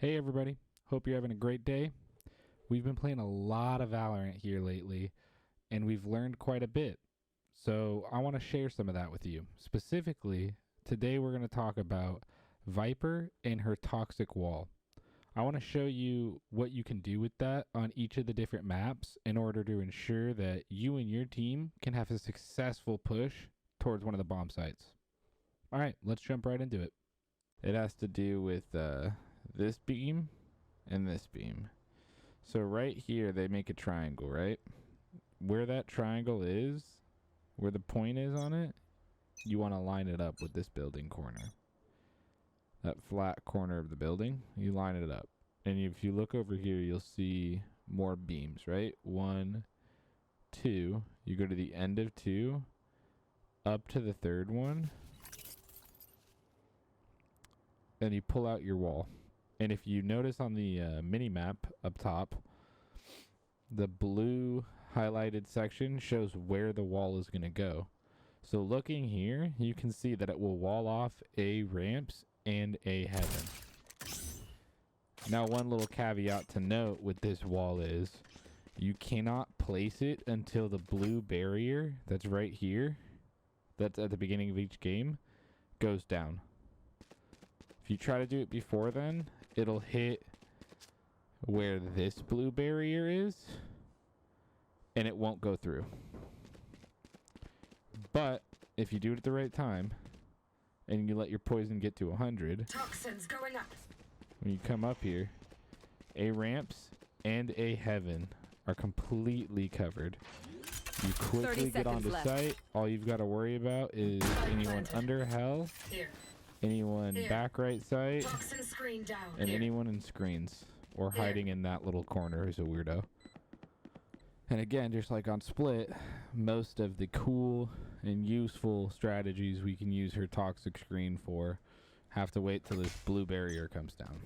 Hey everybody, hope you're having a great day. We've been playing a lot of Valorant here lately, and we've learned quite a bit. So I want to share some of that with you. Specifically, today we're going to talk about Viper and her toxic wall. I want to show you what you can do with that on each of the different maps in order to ensure that you and your team can have a successful push towards one of the bomb sites. All right, let's jump right into it. It has to do with this beam and this beam. So right here they make a triangle, right? Where that triangle is, where the point is on it, you want to line it up with this building corner. That flat corner of the building, you line it up. And if you look over here, you'll see more beams, right? 1, 2. You go to the end of 2, up to the third one, and you pull out your wall. And if you notice on the mini map up top, the blue highlighted section shows where the wall is going to go. So looking here, you can see that it will wall off A ramps and A heaven. Now one little caveat to note with this wall is you cannot place it until the blue barrier that's right here, that's at the beginning of each game, goes down. If you try to do it before then, it'll hit where this blue barrier is, and it won't go through. But if you do it at the right time, and you let your poison get to 100, toxins going up. When you come up here, A ramps and A heaven are completely covered. You quickly get onto site. All you've got to worry about is anyone under hell. Here. Anyone back right side, toxin screen down. and anyone in screens or hiding in that little corner is a weirdo. And again, just like on Split, most of the cool and useful strategies we can use her toxic screen for have to wait till this blue barrier comes down.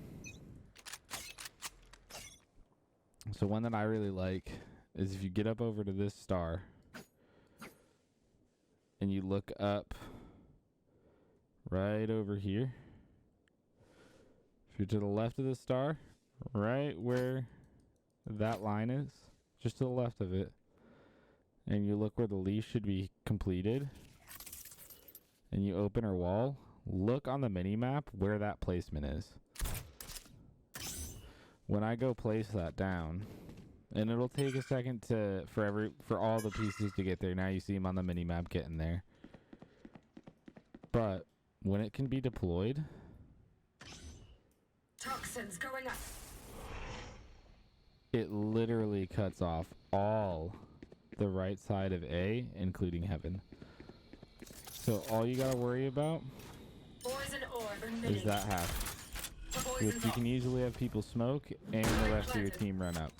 So one that I really like is if you get up over to this star and you look up right over here. If you're to the left of the star, right where that line is, just to the left of it, and you look where the leaf should be completed, and you open her wall, look on the mini map where that placement is. When I go place that down, and it'll take a second for all the pieces to get there. Now you see them on the mini map getting there. But when it can be deployed, toxins going up. It literally cuts off all the right side of A, including heaven. So all you gotta worry about is that half. Which you can easily have people smoke and the rest of your team run up.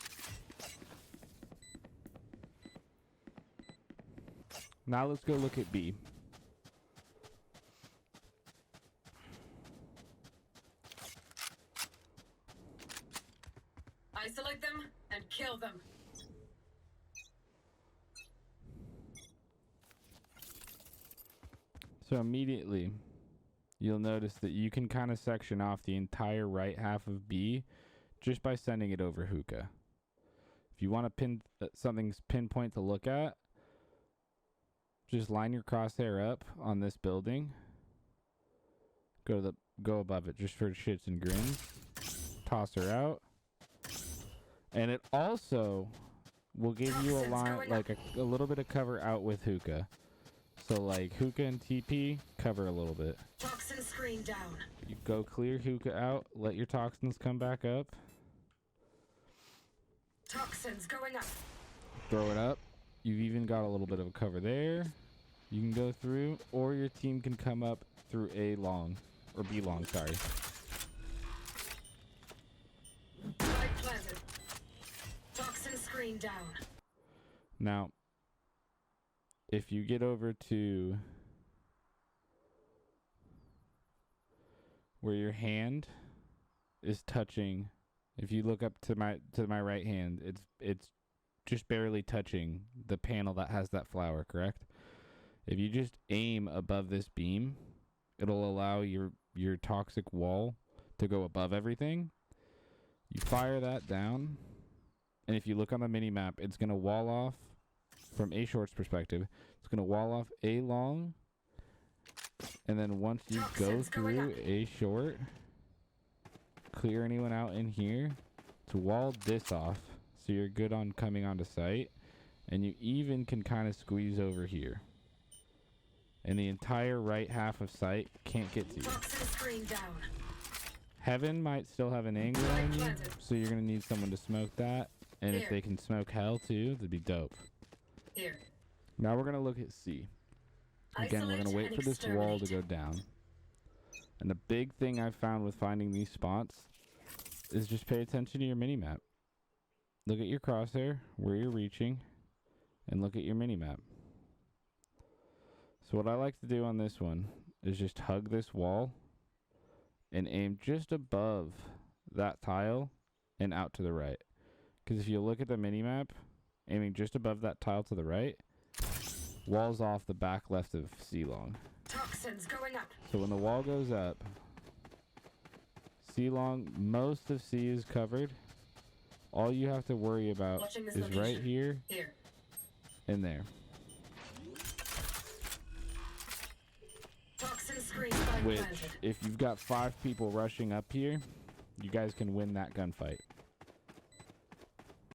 Now let's go look at B. Isolate them and kill them. So immediately, you'll notice that you can kind of section off the entire right half of B just by sending it over hookah. If you want to pin something's pinpoint to look at, just line your crosshair up on this building. Go above it just for shits and grins. Toss her out. And it also will give you a line, like a little bit of cover out with hookah. So like hookah and TP, cover a little bit. Toxin screen down. You go clear hookah out, let your toxins come back up. Toxins going up. Throw it up. You've even got a little bit of a cover there. You can go through, or your team can come up through A long, or B long, sorry. Light planted. Toxin screen down. Now, if you get over to where your hand is touching, if you look up to my right hand, it's just barely touching the panel that has that flower, correct? If you just aim above this beam, it'll allow your toxic wall to go above everything, You fire that down, and if you look on the mini map, it's going to wall off, from A short's perspective, it's going to wall off A long, and then once you go through A short, clear anyone out in here, to wall this off, so you're good on coming onto site, and you even can kind of squeeze over here. And the entire right half of site can't get to you. Toxin screen down. Heaven might still have an angle on you, so you're going to need someone to smoke that. And if they can smoke hell too, that'd be dope. Here. Now we're going to look at C. Again, we're going to wait for this wall to go down. And the big thing I've found with finding these spots is just pay attention to your mini-map. Look at your crosshair, where you're reaching, and look at your mini-map. So what I like to do on this one is just hug this wall and aim just above that tile and out to the right. Because if you look at the mini-map, aiming just above that tile to the right, wall's off the back left of C long. Toxins going up. So when the wall goes up, C long, most of C is covered. All you have to worry about is right here and there. Toxin screen Which, if you've got 5 people rushing up here, you guys can win that gunfight.